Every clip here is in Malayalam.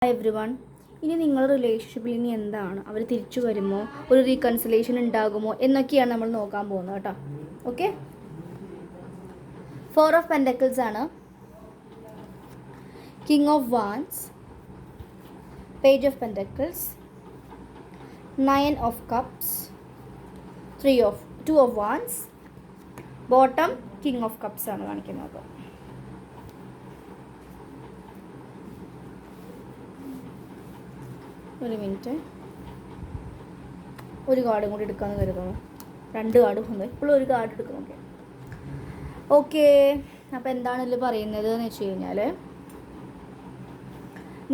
Hi every one. ഇനി നിങ്ങളുടെ റിലേഷൻഷിപ്പിൽ ഇനി എന്താണ്, അവർ തിരിച്ചു വരുമോ, ഒരു റീകൺസിലേഷൻ ഉണ്ടാകുമോ എന്നൊക്കെയാണ് നമ്മൾ നോക്കാൻ പോകുന്നത് കേട്ടോ. ഓക്കെ, 4 ഓഫ് പെൻറ്റക്കിൾസ് ആണ്, king of wands, page of pentacles, 9 of cups, 2 of wands, bottom king of cups ആണ് കാണിക്കുന്നത്. ഒരു മിനിറ്റ്, ഒരു കാർഡും കൂടി എടുക്കാമെന്ന് കരുതുന്നു. 2 കാർഡ് വന്നു, ഇപ്പോഴും ഒരു കാർഡ് എടുക്കുന്നു. ഓക്കെ, അപ്പോൾ എന്താണ് ഇതിൽ പറയുന്നത് എന്ന് വെച്ച് കഴിഞ്ഞാൽ,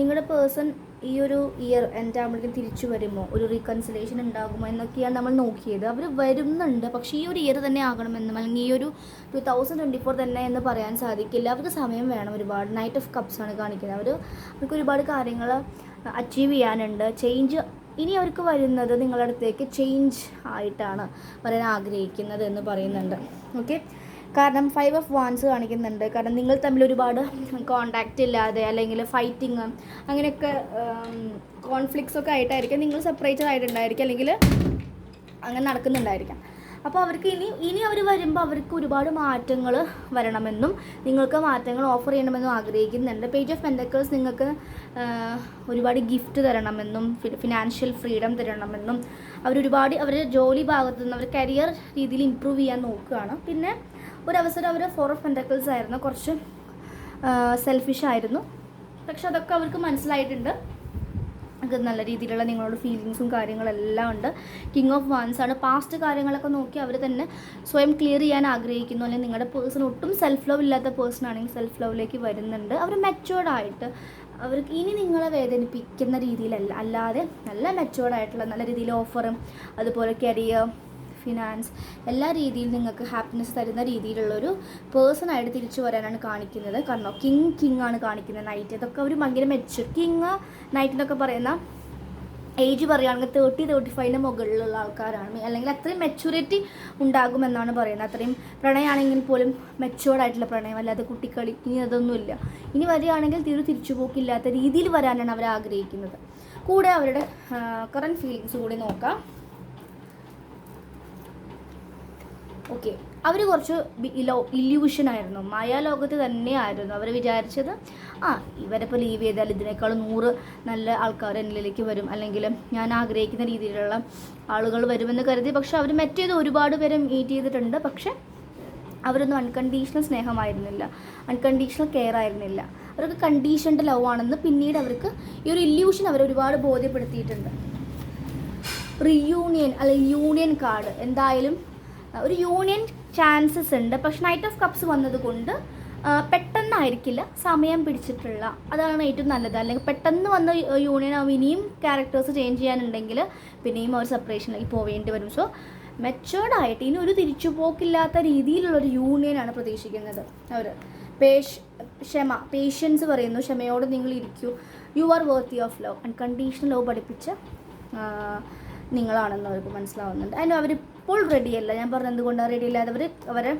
നിങ്ങളുടെ പേഴ്സൺ ഈ ഒരു ഇയർ എൻ്റെ ആകുമ്പോഴേക്കും തിരിച്ചു വരുമോ, ഒരു റീകൺസിലേഷൻ ഉണ്ടാകുമോ എന്നൊക്കെയാണ് നമ്മൾ നോക്കിയത്. അവർ വരുന്നുണ്ട്, പക്ഷേ ഈ ഒരു ഇയർ തന്നെ ആകണമെന്നും അല്ലെങ്കിൽ ഈ ഒരു 2024 തന്നെ എന്ന് പറയാൻ സാധിക്കില്ല. അവർക്ക് സമയം വേണം ഒരുപാട്. നൈറ്റ് ഓഫ് കപ്സ് ആണ് കാണിക്കുന്നത്. അവർക്ക് ഒരുപാട് കാര്യങ്ങൾ അച്ചീവ് ചെയ്യാനുണ്ട്. ചേഞ്ച് ഇനി അവർക്ക് വരുന്നത് നിങ്ങളുടെ അടുത്തേക്ക് ചേഞ്ച് ആയിട്ടാണ് വരാൻ ആഗ്രഹിക്കുന്നത് എന്ന് പറയുന്നുണ്ട്. ഓക്കെ, കാരണം 5 ഓഫ് വാൻസ് കാണിക്കുന്നുണ്ട്. കാരണം നിങ്ങൾ തമ്മിൽ ഒരുപാട് കോണ്ടാക്റ്റ് ഇല്ലാതെ അല്ലെങ്കിൽ ഫൈറ്റിങ് അങ്ങനെയൊക്കെ കോൺഫ്ലിക്ട്സ് ഒക്കെ ആയിട്ടായിരിക്കും നിങ്ങൾ സെപ്പറേറ്റഡ് ആയിട്ടുണ്ടായിരിക്കും, അല്ലെങ്കിൽ അങ്ങനെ നടക്കുന്നുണ്ടായിരിക്കാം. അപ്പോൾ അവർക്ക് ഇനി അവർ വരുമ്പോൾ അവർക്ക് ഒരുപാട് മാറ്റങ്ങൾ വരണമെന്നും നിങ്ങൾക്ക് മാറ്റങ്ങൾ ഓഫർ ചെയ്യണമെന്നും ആഗ്രഹിക്കുന്നുണ്ട്. പേജ് ഓഫ് പെൻറ്റക്കിൾസ് നിങ്ങൾക്ക് ഒരുപാട് ഗിഫ്റ്റ് തരണമെന്നും ഫിനാൻഷ്യൽ ഫ്രീഡം തരണമെന്നും അവരൊരുപാട് അവരുടെ ജോലി ഭാഗത്തു നിന്ന് അവർ കരിയർ രീതിയിൽ ഇമ്പ്രൂവ് ചെയ്യാൻ നോക്കുകയാണ്. പിന്നെ ഒരവസരം അവർ 4 ഓഫ് പെൻറ്റക്കിൾസ് ആയിരുന്നു, കുറച്ച് സെൽഫിഷ് ആയിരുന്നു. പക്ഷെ അതൊക്കെ അവർക്ക് മനസ്സിലായിട്ടുണ്ട്. അത് നല്ല രീതിയിലുള്ള നിങ്ങളോട് ഫീലിങ്സും കാര്യങ്ങളെല്ലാം ഉണ്ട്. കിങ് ഓഫ് വാൻസ് ആണ്. പാസ്റ്റ് കാര്യങ്ങളൊക്കെ നോക്കി അവർ തന്നെ സ്വയം ക്ലിയർ ചെയ്യാൻ ആഗ്രഹിക്കുന്നു. അല്ലെങ്കിൽ നിങ്ങളുടെ പേഴ്സൺ ഒട്ടും സെൽഫ് ലവ് ഇല്ലാത്ത പേഴ്സൺ ആണെങ്കിൽ സെൽഫ് ലവിലേക്ക് വരുന്നുണ്ട്. അവർ മെച്ചുവേർഡായിട്ട് അവർക്ക് ഇനി നിങ്ങളെ വേദനിപ്പിക്കുന്ന രീതിയിലല്ല, അല്ലാതെ നല്ല മെച്ചുവേർഡായിട്ടുള്ള നല്ല രീതിയിൽ ഓഫറും അതുപോലെ കരിയർ, ഫിനാൻസ് എല്ലാ രീതിയിൽ നിങ്ങൾക്ക് ഹാപ്പിനെസ് തരുന്ന രീതിയിലുള്ളൊരു പേഴ്സണായിട്ട് തിരിച്ചു വരാനാണ് കാണിക്കുന്നത്. കാരണം കിങ് ആണ് കാണിക്കുന്നത്. നൈറ്റ് ഇതൊക്കെ അവർ ഭയങ്കര മെച്ചുവർ. കിങ് നൈറ്റിനൊക്കെ പറയുന്ന ഏജ് പറയുകയാണെങ്കിൽ 30-35 മുകളിലുള്ള ആൾക്കാരാണ്, അല്ലെങ്കിൽ അത്രയും മെച്യൂരിറ്റി ഉണ്ടാകുമെന്നാണ് പറയുന്നത്. അത്രയും പ്രണയമാണെങ്കിൽ പോലും മെച്ചുവേർഡ് ആയിട്ടുള്ള പ്രണയം, അല്ലാതെ കുട്ടിക്കളി ഇനി അതൊന്നുമില്ല. ഇനി വരികയാണെങ്കിൽ തിരിച്ചുപോക്കില്ലാത്ത രീതിയിൽ വരാനാണ് അവർ ആഗ്രഹിക്കുന്നത്. കൂടെ അവരുടെ കറൻറ്റ് ഫീലിങ്സ് കൂടി നോക്കാം. ഓക്കെ, അവർ കുറച്ച് ഇല്യൂഷനായിരുന്നു, മായാലോകത്ത് തന്നെയായിരുന്നു. അവർ വിചാരിച്ചത് ഇവരിപ്പോൾ ലീവ് ചെയ്താൽ ഇതിനേക്കാളും 100 നല്ല ആൾക്കാർ എന്നിലേക്ക് വരും, അല്ലെങ്കിൽ ഞാൻ ആഗ്രഹിക്കുന്ന രീതിയിലുള്ള ആളുകൾ വരുമെന്ന് കരുതി. പക്ഷെ അവർ മറ്റേത് ഒരുപാട് പേരെ മീറ്റ് ചെയ്തിട്ടുണ്ട്. പക്ഷെ അവരൊന്നും അൺകണ്ടീഷണൽ സ്നേഹമായിരുന്നില്ല, അൺകണ്ടീഷണൽ കെയർ ആയിരുന്നില്ല. അവർക്ക് കണ്ടീഷൻഡ് ലവ് ആണെന്ന് പിന്നീട് അവർക്ക് ഈ ഒരു ഇല്യൂഷൻ അവർ ഒരുപാട് ബോധ്യപ്പെടുത്തിയിട്ടുണ്ട്. റിയൂണിയൻ അല്ലെങ്കിൽ യൂണിയൻ കാർഡ്, എന്തായാലും ഒരു യൂണിയൻ ചാൻസസ് ഉണ്ട്. പക്ഷെ നൈറ്റ് ഓഫ് കപ്സ് വന്നതുകൊണ്ട് പെട്ടെന്നായിരിക്കില്ല, സമയം പിടിച്ചിട്ടുള്ള, അതാണ് ഏറ്റവും നല്ലത്. അല്ലെങ്കിൽ പെട്ടെന്ന് വന്ന യൂണിയൻ ആകുമ്പോൾ ഇനിയും ക്യാരക്ടേഴ്സ് ചേഞ്ച് ചെയ്യാനുണ്ടെങ്കിൽ പിന്നെയും അവർ സെപ്പറേഷനിലേക്ക് പോവേണ്ടി വരും. സോ മെച്ചുവേർഡായിട്ട് ഇനി ഒരു തിരിച്ചുപോക്കില്ലാത്ത രീതിയിലുള്ളൊരു യൂണിയനാണ് പ്രതീക്ഷിക്കുന്നത് അവർ. പേഷ്യൻസ് പറയുന്നു, ക്ഷമയോടെ നിങ്ങൾ ഇരിക്കൂ. You are worthy of love, unconditional love പഠിപ്പിച്ച നിങ്ങളാണെന്ന് അവർക്ക് മനസ്സിലാവുന്നുണ്ട്. അതിന് അവരിപ്പോൾ റെഡിയല്ല. ഞാൻ പറഞ്ഞത് എന്തുകൊണ്ടാണ് റെഡി ഇല്ലാതെ അവരെ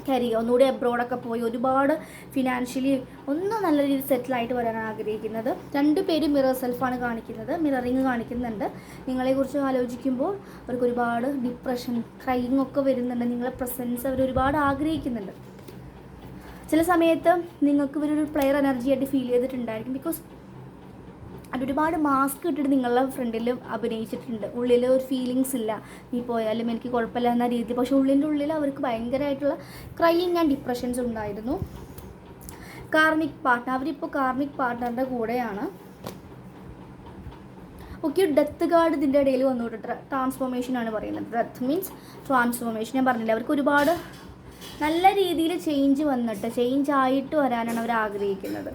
കരിയർ ഒന്നുകൂടി അബ്രോഡൊക്കെ പോയി ഒരുപാട് ഫിനാൻഷ്യലി ഒന്ന് നല്ല രീതിയിൽ സെറ്റിലായിട്ട് വരാനാണ് ആഗ്രഹിക്കുന്നത്. 2 പേരും മിറർ സെൽഫാണ് കാണിക്കുന്നത്, മിററിങ് കാണിക്കുന്നുണ്ട്. നിങ്ങളെക്കുറിച്ച് ആലോചിക്കുമ്പോൾ അവർക്ക് ഒരുപാട് ഡിപ്രഷൻ, ക്രൈയിങ് ഒക്കെ വരുന്നുണ്ട്. നിങ്ങളെ പ്രസൻസ് അവർ ഒരുപാട് ആഗ്രഹിക്കുന്നുണ്ട്. ചില സമയത്ത് നിങ്ങൾക്ക് ഇവരൊരു പ്ലെയർ എനർജി ആയിട്ട് ഫീൽ ചെയ്തിട്ടുണ്ടായിരിക്കും. ബിക്കോസ് ഒരുപാട് മാസ്ക് ഇട്ടിട്ട് നിങ്ങളുടെ ഫ്രണ്ടിൽ അഭിനയിച്ചിട്ടുണ്ട്. ഉള്ളിൽ ഒരു ഫീലിങ്സ് ഇല്ല, നീ പോയാലും എനിക്ക് കുഴപ്പമില്ല എന്ന രീതി. പക്ഷെ ഉള്ളിൽ അവർക്ക് ഭയങ്കരമായിട്ടുള്ള ക്രൈയിങ് ആൻഡ് ഡിപ്രഷൻസ് ഉണ്ടായിരുന്നു. കാർമിക് പാർട്ട്ണർ, അവരിപ്പോൾ കാർമിക് പാർട്ട്ണറിൻ്റെ കൂടെയാണ്. ഓക്കെ, ഡെത്ത് കാർഡ് ഇതിൻ്റെ ഇടയിൽ വന്നുകൊണ്ട് ട്രാൻസ്ഫോർമേഷനാണ് പറയുന്നത്. Death means transformation. ഞാൻ പറഞ്ഞില്ല, അവർക്ക് ഒരുപാട് നല്ല രീതിയിൽ ചേഞ്ച് ആയിട്ട് വരാനാണ് അവർ ആഗ്രഹിക്കുന്നത്.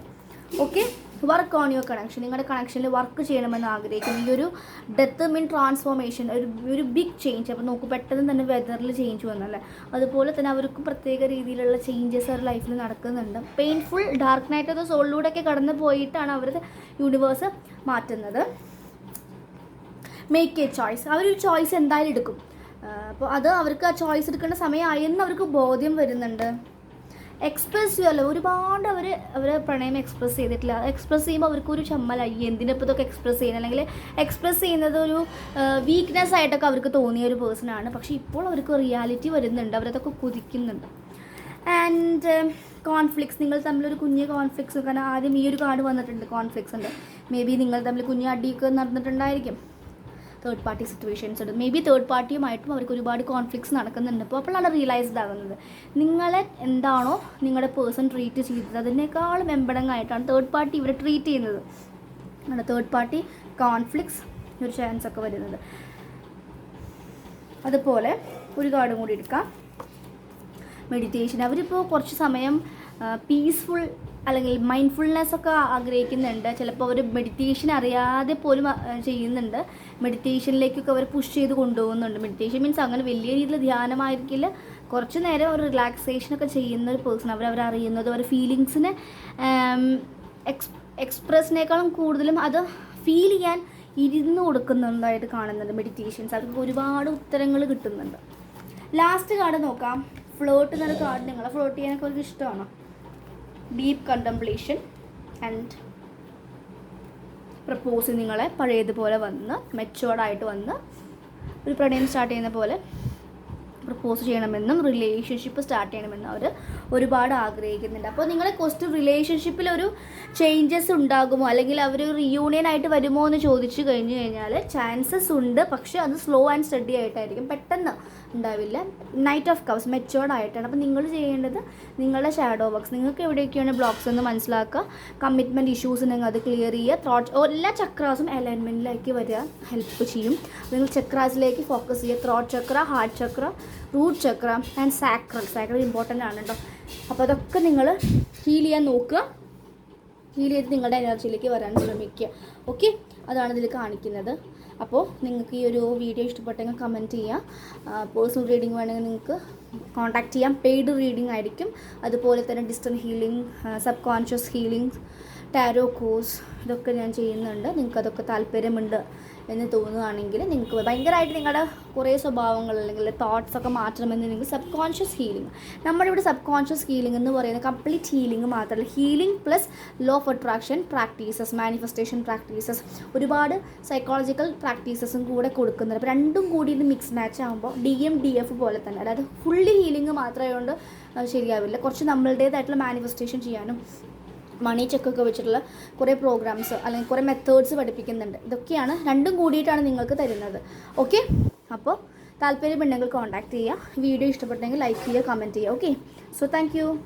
Okay, work on your connection, നിങ്ങളുടെ കണക്ഷനിൽ വർക്ക് ചെയ്യണമെന്ന് ആഗ്രഹിക്കുന്നു. ഈ ഒരു ഡെത്ത് മീൻ ട്രാൻസ്ഫോർമേഷൻ, ഒരു ബിഗ് ചേഞ്ച്. അപ്പോൾ നോക്കൂ, പെട്ടെന്ന് തന്നെ വെതറിൽ ചേഞ്ച് വന്നല്ലേ, അതുപോലെ തന്നെ അവർക്ക് പ്രത്യേക രീതിയിലുള്ള ചേഞ്ചസ് അവരുടെ ലൈഫിൽ നടക്കുന്നുണ്ട്. Painful dark night of the സോളിലൂടെയൊക്കെ കടന്നു പോയിട്ടാണ് അവർ യൂണിവേഴ്സ് മാറ്റുന്നത്. മേക്ക് എ ചോയ്സ്, അവരൊരു ചോയ്സ് എന്തായാലും എടുക്കും. അപ്പോൾ അത് അവർക്ക് ആ ചോയ്സ് എടുക്കേണ്ട സമയമായെന്ന് അവർക്ക് ബോധ്യം വരുന്നുണ്ട്. എക്സ്പ്രസീവ് അല്ല, ഒരുപാട് അവരെ പ്രണയം എക്സ്പ്രസ് ചെയ്തിട്ടില്ല. എക്സ്പ്രസ് ചെയ്യുമ്പോൾ അവർക്കൊരു ചമ്മലായി, എന്തിനിപ്പോൾ ഇതൊക്കെ എക്സ്പ്രസ് ചെയ്യുന്നത്, അല്ലെങ്കിൽ എക്സ്പ്രസ് ചെയ്യുന്നത് ഒരു വീക്ക്നെസ് ആയിട്ടൊക്കെ അവർക്ക് തോന്നിയ ഒരു പേഴ്സണാണ്. പക്ഷേ ഇപ്പോൾ അവർക്ക് റിയാലിറ്റി വരുന്നുണ്ട്, അവരതൊക്കെ കുതിക്കുന്നുണ്ട്. ആൻഡ് കോൺഫ്ലിക്ട്സ്, നിങ്ങൾ തമ്മിലൊരു കുഞ്ഞ് കോൺഫ്ലിക്ട്സ്, കാരണം ആദ്യം ഈ ഒരു കാർഡ് വന്നിട്ടുണ്ട്, കോൺഫ്ലിക്ട്സ് ഉണ്ട്. മേ ബി നിങ്ങൾ തമ്മിൽ കുഞ്ഞ് അടിയൊക്കെ നടന്നിട്ടുണ്ടായിരിക്കും. തേർഡ് പാർട്ടി സിറ്റുവേഷൻസ് ഉണ്ട്, മേ ബി തേർഡ് പാർട്ടിയുമായിട്ടും അവർക്ക് ഒരുപാട് കോൺഫ്ലിക്ട്സ് നടക്കുന്നുണ്ട്. അപ്പോഴാണ് റിയലൈസ്ഡ് ആകുന്നത് നിങ്ങളെ എന്താണോ നിങ്ങളുടെ പേഴ്സൺ ട്രീറ്റ് ചെയ്തത് അതിനേക്കാളും എമ്പടങ്ങായിട്ടാണ് തേർഡ് പാർട്ടി ഇവരെ ട്രീറ്റ് ചെയ്യുന്നത്. അങ്ങനെ തേർഡ് പാർട്ടി കോൺഫ്ലിക്ട്സ് ഒരു ചാൻസ് ഒക്കെ വരുന്നത്. അതുപോലെ ഒരു കാർഡും കൂടി എടുക്കാം, മെഡിറ്റേഷൻ. അവരിപ്പോൾ കുറച്ച് സമയം പീസ്ഫുൾ അല്ലെങ്കിൽ മൈൻഡ്ഫുൾനെസ് ഒക്കെ ആഗ്രഹിക്കുന്നുണ്ട്. ചിലപ്പോൾ അവർ മെഡിറ്റേഷൻ അറിയാതെ പോലും ചെയ്യുന്നുണ്ട്. മെഡിറ്റേഷനിലേക്കൊക്കെ അവർ പുഷ് ചെയ്ത് കൊണ്ടുപോകുന്നുണ്ട്. മെഡിറ്റേഷൻ മീൻസ് അങ്ങനെ വലിയ രീതിയിൽ ധ്യാനമായിരിക്കില്ല, കുറച്ച് നേരം ഒരു റിലാക്സേഷനൊക്കെ ചെയ്യുന്ന ഒരു പേഴ്സൺ. അവരറിയുന്നത് അവരുടെ ഫീലിങ്സിനെ എക്സ്പ്രസിനേക്കാളും കൂടുതലും അത് ഫീൽ ചെയ്യാൻ ഇരുന്ന് കൊടുക്കുന്നുണ്ടായിട്ട് കാണുന്നുണ്ട് മെഡിറ്റേഷൻസ്. അവർക്ക് ഒരുപാട് ഉത്തരങ്ങൾ കിട്ടുന്നുണ്ട്. ലാസ്റ്റ് കാർഡ് നോക്കാം, ഫ്ലോട്ട് എന്നൊരു കാർഡ്. നിങ്ങളെ ഫ്ലോട്ട് ചെയ്യാനൊക്കെ അവർക്ക് ഇഷ്ടമാണോ? Deep contemplation and propose. നിങ്ങളെ പഴയതുപോലെ വന്ന് മെച്ചുവേർഡായിട്ട് വന്ന് ഒരു പ്രണയം സ്റ്റാർട്ട് ചെയ്യുന്ന പോലെ പ്രപ്പോസ് ചെയ്യണമെന്നും റിലേഷൻഷിപ്പ് സ്റ്റാർട്ട് ചെയ്യണമെന്നും അവർ ഒരുപാട് ആഗ്രഹിക്കുന്നുണ്ട്. അപ്പോൾ നിങ്ങളെ റിലേഷൻഷിപ്പിൽ ഒരു ചേഞ്ചസ് ഉണ്ടാകുമോ, അല്ലെങ്കിൽ അവർ റീയൂണിയൻ ആയിട്ട് വരുമോ എന്ന് ചോദിച്ചു കഴിഞ്ഞ് കഴിഞ്ഞാൽ ചാൻസസ് ഉണ്ട്, പക്ഷേ അത് സ്ലോ ആൻഡ് സ്റ്റഡി ആയിട്ടായിരിക്കും, പെട്ടെന്ന് ഉണ്ടാവില്ല. നൈറ്റ് ഓഫ് കപ്സ് മെച്ചുവേർഡ് ആയിട്ടാണ്. അപ്പോൾ നിങ്ങൾ ചെയ്യേണ്ടത് നിങ്ങളുടെ ഷാഡോ വർക്ക്സ്, നിങ്ങൾക്ക് എവിടെയൊക്കെയാണ് ബ്ലോക്സ് എന്ന് മനസ്സിലാക്കുക, കമ്മിറ്റ്മെൻറ്റ് ഇഷ്യൂസ് ഉണ്ടെങ്കിൽ അത് ക്ലിയർ ചെയ്യുക, എല്ലാ ചക്രാസും അലൈൻമെൻറ്റിലേക്ക് വരിക ഹെൽപ്പ് ചെയ്യും. നിങ്ങൾ ചക്രാസിലേക്ക് ഫോക്കസ് ചെയ്യുക, throat chakra, heart chakra, root chakra and sacral important ആണ് കേട്ടോ. അപ്പോൾ അതൊക്കെ നിങ്ങൾ ഹീൽ ചെയ്യാൻ നോക്കുക, ഹീൽ ചെയ്ത് നിങ്ങളുടെ എനർജിയിലേക്ക് വരാൻ ശ്രമിക്കുക. ഓക്കെ, അതാണ് ഇതിൽ കാണിക്കുന്നത്. അപ്പോൾ നിങ്ങൾക്ക് ഈ ഒരു വീഡിയോ ഇഷ്ടപ്പെട്ടെങ്കിൽ കമൻറ്റ് ചെയ്യുക. പേഴ്സണൽ റീഡിംഗ് വേണമെങ്കിൽ നിങ്ങൾക്ക് കോൺടാക്റ്റ് ചെയ്യാം, പെയ്ഡ് റീഡിംഗ് ആയിരിക്കും. അതുപോലെ തന്നെ distant healing, sub conscious healing, tarot course, ഇതൊക്കെ ഞാൻ ചെയ്യുന്നുണ്ട്. നിങ്ങൾക്ക് അതൊക്കെ താല്പര്യമുണ്ട് എന്ന് തോന്നുകയാണെങ്കിൽ നിങ്ങൾക്ക് ഭയങ്കരമായിട്ട് നിങ്ങളുടെ കുറേ സ്വഭാവങ്ങൾ അല്ലെങ്കിൽ തോട്ട്സൊക്കെ മാറ്റണമെന്ന് നിങ്ങൾക്ക് സബ് കോൺഷ്യസ് ഹീലിംഗ്, നമ്മുടെ ഇവിടെ സബ് കോൺഷ്യസ് ഹീലിംഗ് എന്ന് പറയുന്നത് കംപ്ലീറ്റ് ഹീലിംഗ് മാത്രമല്ല, healing plus law of attraction practices, manifestation practices, ഒരുപാട് സൈക്കോളജിക്കൽ പ്രാക്ടീസസും കൂടെ കൊടുക്കുന്നുണ്ട്. അപ്പോൾ രണ്ടും കൂടി ഇത് മിക്സ് മാച്ച് ആകുമ്പോൾ DMDF പോലെ തന്നെ, അതായത് ഫുള്ളി ഹീലിംഗ് മാത്രമായതുകൊണ്ട് ശരിയാവില്ല, കുറച്ച് നമ്മളുടേതായിട്ടുള്ള മാനിഫെസ്റ്റേഷൻ ചെയ്യാനും മണി ചെക്കൊക്കെ വെച്ചിട്ടുള്ള കുറേ പ്രോഗ്രാംസ് അല്ലെങ്കിൽ കുറേ മെത്തേഡ്സ് പഠിപ്പിക്കുന്നുണ്ട്. ഇതൊക്കെയാണ് രണ്ടും കൂടിയിട്ടാണ് നിങ്ങൾക്ക് തരുന്നത്. ഓക്കെ, അപ്പോൾ താല്പര്യമുണ്ടെങ്കിൽ കോൺടാക്റ്റ് ചെയ്യുക. വീഡിയോ ഇഷ്ടപ്പെട്ടെങ്കിൽ ലൈക്ക് ചെയ്യുക, കമൻറ്റ് ചെയ്യുക. Okay, so thank you.